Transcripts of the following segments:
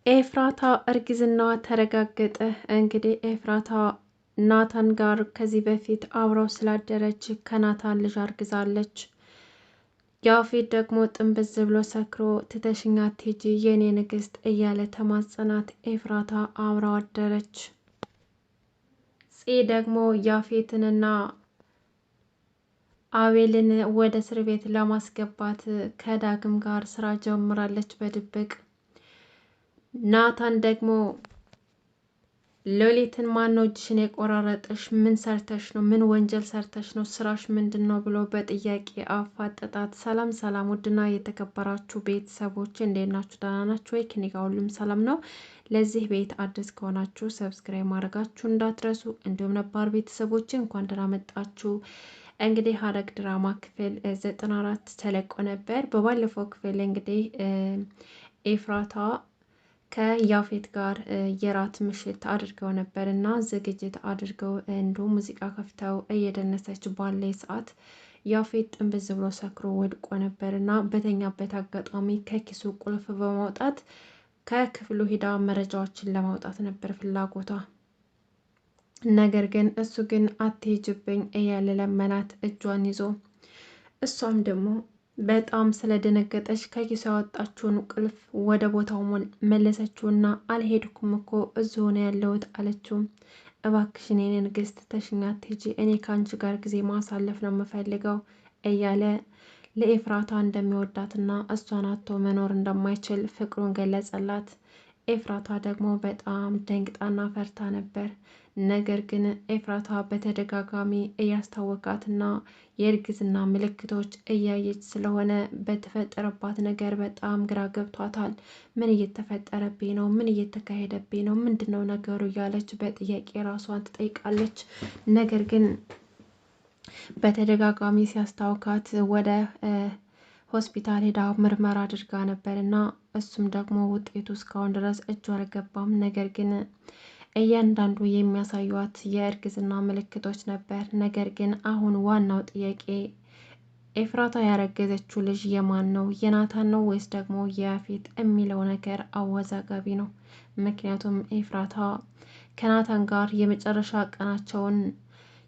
ኤፍራታ እርግዝናዋ ተረጋገጠ። እንግዲህ ኤፍራታ ናታን ጋር ከዚህ በፊት አብረው ስላደረች ከናታን ልጅ አርግዛለች። ያፌት ደግሞ ጥንብዝ ብሎ ሰክሮ ትተሽኛ አትሄጂ የኔ ንግስት እያለ ተማጸናት። ኤፍራታ አብረው አደረች። ፄ ደግሞ ያፌትንና አቤልን ወደ እስር ቤት ለማስገባት ከዳግም ጋር ስራ ጀምራለች በድብቅ። ናታን ደግሞ ሉሊትን ማነው እጅሽን የቆራረጠሽ? ምን ሰርተሽ ነው? ምን ወንጀል ሰርተሽ ነው? ስራሽ ምንድን ነው ብሎ በጥያቄ አፋጠጣት። ሰላም ሰላም! ውድና የተከበራችሁ ቤተሰቦች እንዴት ናችሁ? ደህና ናችሁ ወይ? ከኔ ጋር ሁሉም ሰላም ነው። ለዚህ ቤት አዲስ ከሆናችሁ ሰብስክራይብ ማድረጋችሁ እንዳትረሱ፣ እንዲሁም ነባር ቤተሰቦች እንኳን ደህና መጣችሁ። እንግዲህ ሐረግ ድራማ ክፍል 94 ተለቆ ነበር። በባለፈው ክፍል እንግዲህ ኤፍራታ ከያፌት ጋር የራት ምሽት አድርገው ነበር እና ዝግጅት አድርገው እንዲሁም ሙዚቃ ከፍተው እየደነሰች ባለ ሰዓት ያፌት ጥንብዝ ብሎ ሰክሮ ወድቆ ነበር እና በተኛበት አጋጣሚ ከኪሱ ቁልፍ በማውጣት ከክፍሉ ሂዳ መረጃዎችን ለማውጣት ነበር ፍላጎቷ። ነገር ግን እሱ ግን አትሄጅብኝ እያለ ለመናት እጇን ይዞ። እሷም ደግሞ በጣም ስለደነገጠች ከኪሷ ያወጣችውን ቁልፍ ወደ ቦታው መለሰችውና አልሄድኩም እኮ እዚሁ ነው ያለሁት አለችው። እባክሽን የኔ ንግስት ተሽኛ አትሄጂ፣ እኔ ከአንቺ ጋር ጊዜ ማሳለፍ ነው የምፈልገው እያለ ለኤፍራታ እንደሚወዳትና እሷን አጥቶ መኖር እንደማይችል ፍቅሩን ገለጸላት። ኤፍራታ ደግሞ በጣም ደንግጣና ፈርታ ነበር። ነገር ግን ኤፍራታ በተደጋጋሚ እያስታወቃትና የእርግዝና ምልክቶች እያየች ስለሆነ በተፈጠረባት ነገር በጣም ግራ ገብቷታል። ምን እየተፈጠረብኝ ነው? ምን እየተካሄደብኝ ነው? ምንድነው ነገሩ? እያለች በጥያቄ ራሷን ትጠይቃለች። ነገር ግን በተደጋጋሚ ሲያስታውካት ወደ ሆስፒታል ሄዳ ምርመራ አድርጋ ነበር እና እሱም ደግሞ ውጤቱ እስካሁን ድረስ እጁ አልገባም። ነገር ግን እያንዳንዱ የሚያሳዩት የእርግዝና ምልክቶች ነበር። ነገር ግን አሁን ዋናው ጥያቄ ኤፍራታ ያረገዘችው ልጅ የማን ነው? የናታን ነው ወይስ ደግሞ የያፌት የሚለው ነገር አወዛጋቢ ነው። ምክንያቱም ኤፍራታ ከናታን ጋር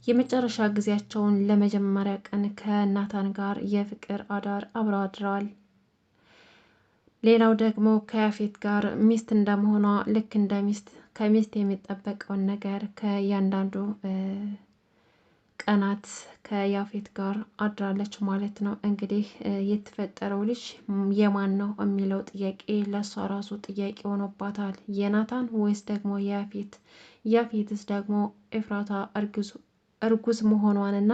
የመጨረሻ ጊዜያቸውን ለመጀመሪያ ቀን ከናታን ጋር የፍቅር አዳር አብረው አድረዋል። ሌላው ደግሞ ከያፌት ጋር ሚስት እንደመሆኗ ልክ እንደ ሚስት ከሚስት የሚጠበቀውን ነገር ከእያንዳንዱ ቀናት ከያፌት ጋር አድራለች ማለት ነው። እንግዲህ የተፈጠረው ልጅ የማን ነው የሚለው ጥያቄ ለእሷ ራሱ ጥያቄ ሆኖባታል። የናታን ወይስ ደግሞ የያፌት? ያፌትስ ደግሞ ኤፍራታ እርጉዝ መሆኗንና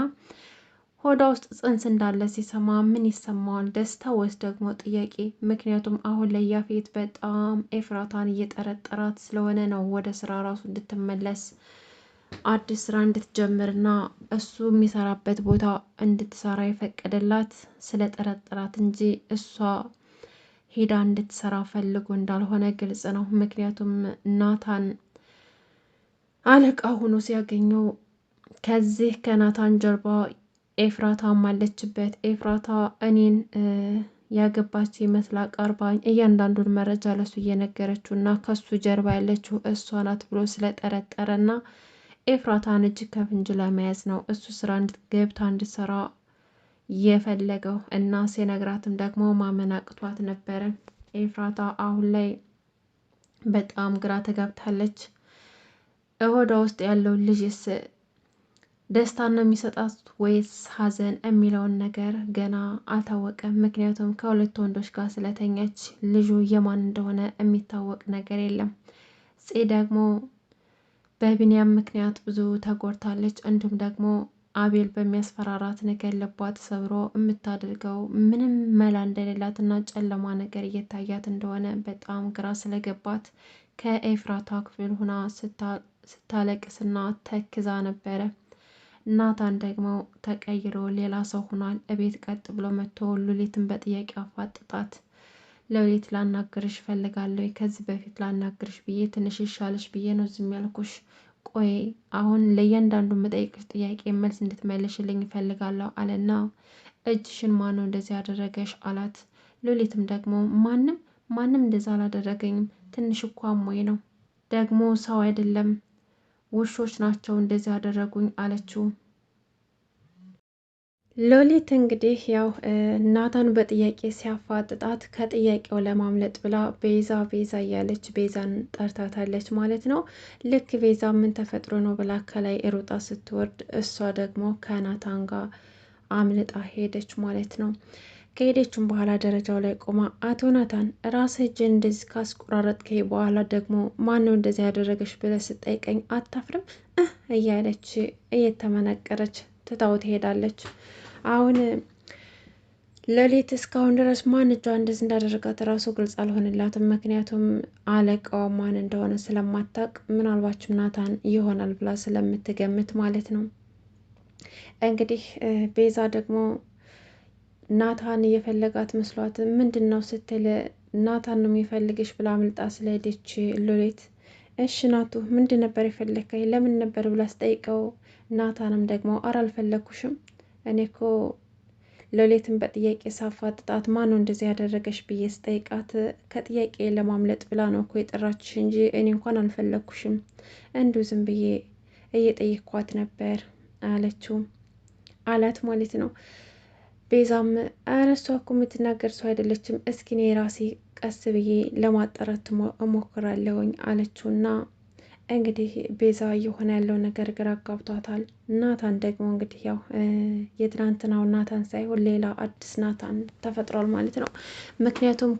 ሆዷ ውስጥ ጽንስ እንዳለ ሲሰማ ምን ይሰማዋል? ደስታ ወይስ ደግሞ ጥያቄ? ምክንያቱም አሁን ላይ ያፌት በጣም ኤፍራታን እየጠረጠራት ስለሆነ ነው ወደ ስራ ራሱ እንድትመለስ አዲስ ስራ እንድትጀምርና እሱ የሚሰራበት ቦታ እንድትሰራ የፈቀደላት ስለጠረጠራት እንጂ እሷ ሄዳ እንድትሰራ ፈልጎ እንዳልሆነ ግልጽ ነው። ምክንያቱም ናታን አለቃ ሆኖ ሲያገኘው ከዚህ ከናታን ጀርባ ኤፍራታ አለችበት። ኤፍራታ እኔን ያገባች ይመስላ ቀርባኝ እያንዳንዱን መረጃ ለሱ እየነገረችው እና ከሱ ጀርባ ያለችው እሷ ናት ብሎ ስለጠረጠረና ኤፍራታን እጅ ከፍንጅ ለመያዝ ነው እሱ ስራ ገብታ እንድትሰራ የፈለገው እና ሲነግራትም ደግሞ ማመን አቅቷት ነበረ። ኤፍራታ አሁን ላይ በጣም ግራ ተጋብታለች። እሆዷ ውስጥ ያለው ልጅስ ደስታን ነው የሚሰጣት ወይስ ሀዘን የሚለውን ነገር ገና አልታወቀም። ምክንያቱም ከሁለት ወንዶች ጋር ስለተኛች ልጁ የማን እንደሆነ የሚታወቅ ነገር የለም። ፄ ደግሞ በቢንያም ምክንያት ብዙ ተጎድታለች። እንዲሁም ደግሞ አቤል በሚያስፈራራት ነገር ልቧ ተሰብሮ የምታደርገው ምንም መላ እንደሌላትና ጨለማ ነገር እየታያት እንደሆነ በጣም ግራ ስለገባት ከኤፍራታ ክፍል ሆና ስታለቅስና ተክዛ ነበረ። ናታን ደግሞ ተቀይሮ ሌላ ሰው ሆኗል። እቤት ቀጥ ብሎ መጥቶ ሉሊትን በጥያቄ አፋጥጣት። ሉሊት ላናግርሽ ፈልጋለሁ፣ ከዚህ በፊት ላናግርሽ ብዬ ትንሽ ይሻልሽ ብዬ ነው ዝም ያልኩሽ። ቆይ አሁን ለእያንዳንዱ መጠይቅሽ ጥያቄ መልስ እንድትመልሽልኝ እፈልጋለሁ አለና እጅሽን ማነው እንደዚህ ያደረገሽ አላት። ሉሊትም ደግሞ ማንም ማንም እንደዛ አላደረገኝም። ትንሽ እኮ አሞኝ ነው። ደግሞ ሰው አይደለም ውሾች ናቸው እንደዚህ ያደረጉኝ አለችው። ሎሊት እንግዲህ ያው ናታን በጥያቄ ሲያፋጥጣት ከጥያቄው ለማምለጥ ብላ ቤዛ ቤዛ እያለች ቤዛን ጠርታታለች ማለት ነው። ልክ ቤዛ ምን ተፈጥሮ ነው ብላ ከላይ ሩጣ ስትወርድ እሷ ደግሞ ከናታን ጋር አምልጣ ሄደች ማለት ነው። ከሄደችም በኋላ ደረጃው ላይ ቆማ አቶ ናታን ራስህ እጅን እንደዚህ ካስቆራረጥከኝ በኋላ ደግሞ ማነው እንደዚህ ያደረገች ብለህ ስጠይቀኝ አታፍርም እያለች እየተመነቀረች ትታው ትሄዳለች። አሁን ሌሊት እስካሁን ድረስ ማን እጇ እንደዚህ እንዳደረጋት ራሱ ግልጽ አልሆንላትም። ምክንያቱም አለቃዋ ማን እንደሆነ ስለማታውቅ ምናልባችም ናታን ይሆናል ብላ ስለምትገምት ማለት ነው። እንግዲህ ቤዛ ደግሞ ናታን እየፈለጋት መስሏት ምንድን ነው ስትል ናታን ነው የሚፈልግሽ ብላ አምልጣ ስለሄደች ሎሌት እሺ ናቱ ምንድን ነበር የፈለግከኝ ለምን ነበር ብላ ስጠይቀው ናታንም ደግሞ አረ አልፈለግኩሽም እኔ እኮ ሎሌትን በጥያቄ ሳፋጥጣት ማን ነው እንደዚህ ያደረገሽ ብዬ ስጠይቃት ከጥያቄ ለማምለጥ ብላ ነው እኮ የጠራችሽ እንጂ እኔ እንኳን አልፈለግኩሽም እንዲሁ ዝም ብዬ እየጠየኳት ነበር አለችው አላት ማለት ነው። ቤዛም ኧረ እሷ እኮ የምትናገር ሰው አይደለችም እስኪ እኔ ራሴ ቀስ ብዬ ለማጣራት እሞክራለሁኝ አለችውና እንግዲህ ቤዛ እየሆነ ያለው ነገር ግራ አጋብቷታል። ናታን ደግሞ እንግዲህ ያው የትናንትናው ናታን ሳይሆን ሌላ አዲስ ናታን ተፈጥሯል ማለት ነው። ምክንያቱም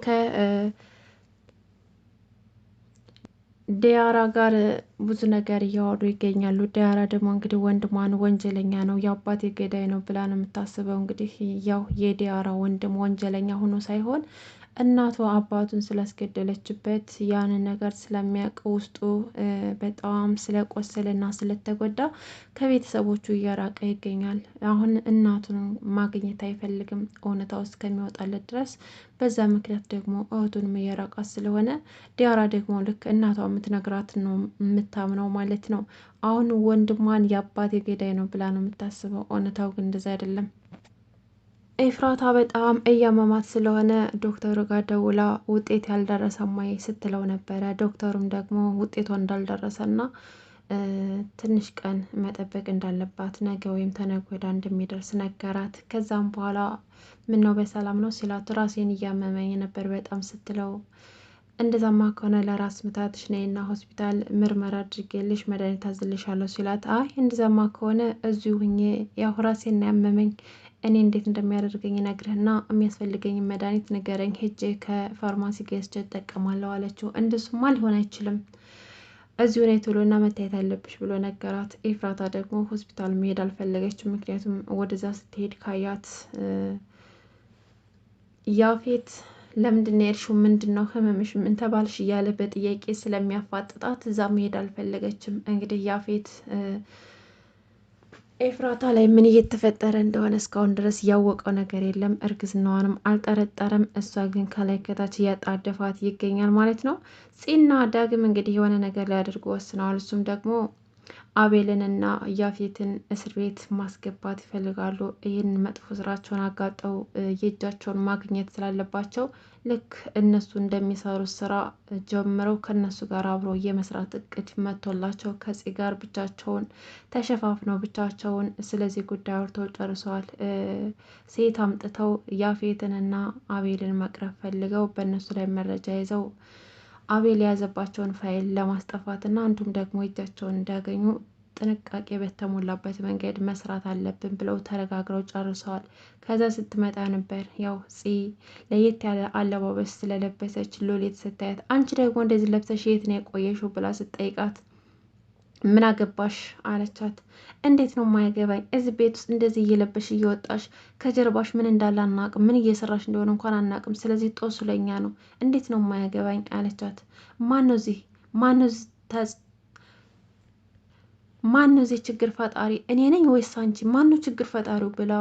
ዲያራ ጋር ብዙ ነገር እያወሩ ይገኛሉ። ዲያራ ደግሞ እንግዲህ ወንድሟን ወንጀለኛ ነው የአባቴ ገዳይ ነው ብላ ነው የምታስበው። እንግዲህ ያው የዲያራ ወንድም ወንጀለኛ ሆኖ ሳይሆን እናቱ አባቱን ስላስገደለችበት ያንን ነገር ስለሚያውቅ ውስጡ በጣም ስለቆሰለና ስለተጎዳ ከቤተሰቦቹ እየራቀ ይገኛል። አሁን እናቱን ማግኘት አይፈልግም እውነታው እስከሚወጣለት ድረስ። በዛ ምክንያት ደግሞ እህቱንም እየራቃት ስለሆነ ዲያራ ደግሞ ልክ እናቷ የምትነግራት ነው የምታምነው ማለት ነው። አሁን ወንድሟን የአባቴ ገዳይ ነው ብላ ነው የምታስበው። እውነታው ግን እንደዛ አይደለም። ኤፍራታ በጣም እያመማት ስለሆነ ዶክተሩ ጋር ደውላ ውጤት ያልደረሰ ማይ ስትለው ነበረ። ዶክተሩም ደግሞ ውጤቷ እንዳልደረሰና ትንሽ ቀን መጠበቅ እንዳለባት ነገ ወይም ተነገ ወዲያ እንደሚደርስ ነገራት። ከዛም በኋላ ምነው በሰላም ነው ሲላት ራሴን እያመመኝ ነበር በጣም ስትለው እንደዛማ ከሆነ ለራስ ምታትሽ ነይና ሆስፒታል ምርመራ አድርጌልሽ መድኃኒት አዝልሻለሁ ሲላት አይ እንደዛማ ከሆነ እዚሁ ሁኜ ያው ራሴን ያመመኝ እኔ እንዴት እንደሚያደርገኝ ነግርህና የሚያስፈልገኝ መድኃኒት ንገረኝ ሄጄ ከፋርማሲ ገዝቼ እጠቀማለሁ አለችው። እንደሱማ ሊሆን አይችልም እዚሁ ነይ ቶሎና መታየት አለብሽ ብሎ ነገራት። ኤፍራታ ደግሞ ሆስፒታል መሄድ አልፈለገችም። ምክንያቱም ወደዛ ስትሄድ ካያት ያፌት ለምንድን ነው የሄድሽው? ምንድን ነው ህመምሽ? ምን ተባልሽ? እያለ በጥያቄ ስለሚያፋጥጣት እዛ መሄድ አልፈለገችም። እንግዲህ ያፌት ኤፍራታ ላይ ምን እየተፈጠረ እንደሆነ እስካሁን ድረስ ያወቀው ነገር የለም። እርግዝናዋንም አልጠረጠረም። እሷ ግን ከላይ ከታች እያጣደፋት ይገኛል ማለት ነው። ፂና ዳግም እንግዲህ የሆነ ነገር ሊያደርጉ ወስነዋል። እሱም ደግሞ አቤልንና ያፌትን እስር ቤት ማስገባት ይፈልጋሉ። ይህን መጥፎ ስራቸውን አጋጠው የእጃቸውን ማግኘት ስላለባቸው ልክ እነሱ እንደሚሰሩት ስራ ጀምረው ከነሱ ጋር አብሮ የመስራት እቅድ መጥቶላቸው ከፂ ጋር ብቻቸውን ተሸፋፍነው ብቻቸውን ስለዚህ ጉዳይ አውርተው ጨርሰዋል። ሴት አምጥተው ያፌትንና አቤልን መቅረብ ፈልገው በእነሱ ላይ መረጃ ይዘው አቤል የያዘባቸውን ፋይል ለማስጠፋት እና እንዲሁም ደግሞ እጃቸውን እንዲያገኙ ጥንቃቄ በተሞላበት መንገድ መስራት አለብን ብለው ተነጋግረው ጨርሰዋል። ከዛ ስትመጣ ነበር ያው ፂ ለየት ያለ አለባበስ ስለለበሰች ሎሌት ስታያት አንቺ ደግሞ እንደዚህ ለብሰሽ የት ነው የቆየሽው ብላ ስትጠይቃት ምን አገባሽ አለቻት። እንዴት ነው የማይገባኝ? እዚህ ቤት ውስጥ እንደዚህ እየለበሽ እየወጣሽ ከጀርባሽ ምን እንዳለ አናቅም፣ ምን እየሰራሽ እንደሆነ እንኳን አናቅም። ስለዚህ ጦሱ ለኛ ነው። እንዴት ነው የማይገባኝ አለቻት። ማነው እዚህ ችግር ፈጣሪ? እኔ ነኝ ወይስ አንቺ? ማነው ችግር ፈጣሪው ብላ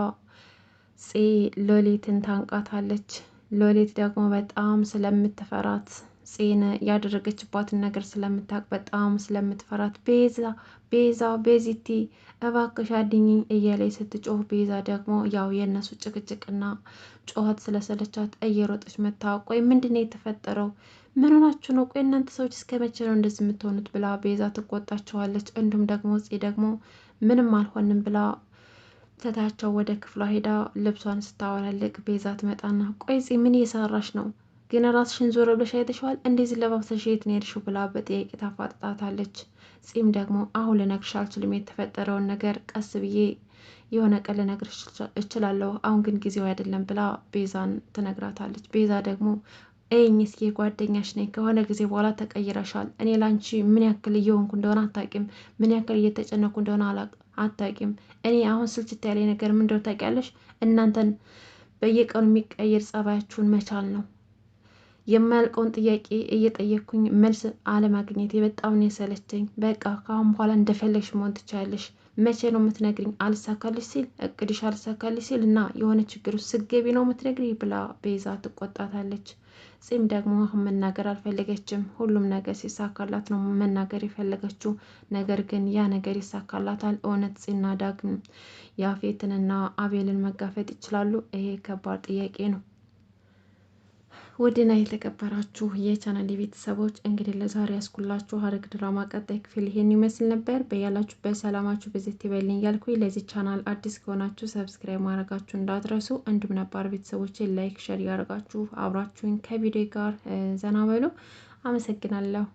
ሎሌትን ታንቃታለች። ሎሌት ደግሞ በጣም ስለምትፈራት ጽን ያደረገችባትን ነገር ስለምታውቅ በጣም ስለምትፈራት ቤዛ ቤዚቲ እባክሽ አድኝኝ እያለች ስትጮህ፣ ቤዛ ደግሞ ያው የእነሱ ጭቅጭቅና ጩኸት ስለሰለቻት እየሮጠች መታ ቆይ ምንድነው የተፈጠረው? ምን ሆናችሁ ነው? ቆይ እናንተ ሰዎች እስከ መቼ ነው እንደዚህ የምትሆኑት? ብላ ቤዛ ትቆጣቸዋለች። እንዲሁም ደግሞ ጽ ደግሞ ምንም አልሆንም ብላ ትታቸው ወደ ክፍሏ ሄዳ ልብሷን ስታወላልቅ ቤዛ ትመጣና ቆይ ጽ ምን እየሰራሽ ነው? ግን ራስሽን ዞር ብለሽ አይተሽዋል? እንደዚህ ለባብሰሽ የት ነው የሄድሽው? ብላ በጥያቄ ታፋጥጣታለች። ጺም ደግሞ አሁን ልነግርሽ አልችልም የተፈጠረውን ነገር ቀስ ብዬ የሆነ ቀን ልነግርሽ እችላለሁ፣ አሁን ግን ጊዜው አይደለም ብላ ቤዛን ትነግራታለች። ቤዛ ደግሞ እኝ እስኪ ጓደኛሽ ነኝ፣ ከሆነ ጊዜ በኋላ ተቀይረሻል። እኔ ላንቺ ምን ያክል እየሆንኩ እንደሆነ አታቂም፣ ምን ያክል እየተጨነኩ እንደሆነ አታቂም። እኔ አሁን ስልችት ያለኝ ነገር ምን እንደሆነ ታውቂያለሽ? እናንተን በየቀኑ የሚቀየር ጸባያችሁን መቻል ነው። የማያልቀውን ጥያቄ እየጠየቅኩኝ መልስ አለማግኘቴ በጣም ነው የሰለቸኝ። በቃ ከአሁን በኋላ እንደፈለግሽ መሆን ትችላለሽ። መቼ ነው የምትነግሪኝ? አልሳካልሽ ሲል እቅድሽ አልሳካልሽ ሲል እና የሆነ ችግር ውስጥ ስገቢ ነው የምትነግሪኝ ብላ ቤዛ ትቆጣታለች። ጺም ደግሞ አሁን መናገር አልፈለገችም። ሁሉም ነገር ሲሳካላት ነው መናገር የፈለገችው። ነገር ግን ያ ነገር ይሳካላታል? እውነት ጽና ዳግም ያፌትንና አቤልን መጋፈጥ ይችላሉ? ይሄ ከባድ ጥያቄ ነው። ውድና የተከበራችሁ የቻናል ቤተሰቦች እንግዲህ ለዛሬ ያስኩላችሁ ሐረግ ድራማ ቀጣይ ክፍል ይሄን ይመስል ነበር። በያላችሁበት ሰላማችሁ በዚህ ይበልኝ እያልኩኝ ለዚህ ቻናል አዲስ ከሆናችሁ ሰብስክራይብ ማድረጋችሁ እንዳትረሱ፣ እንዲሁም ነባር ቤተሰቦች ላይክ ሸር ያደርጋችሁ አብራችሁኝ ከቪዲዮ ጋር ዘና በሉ። አመሰግናለሁ።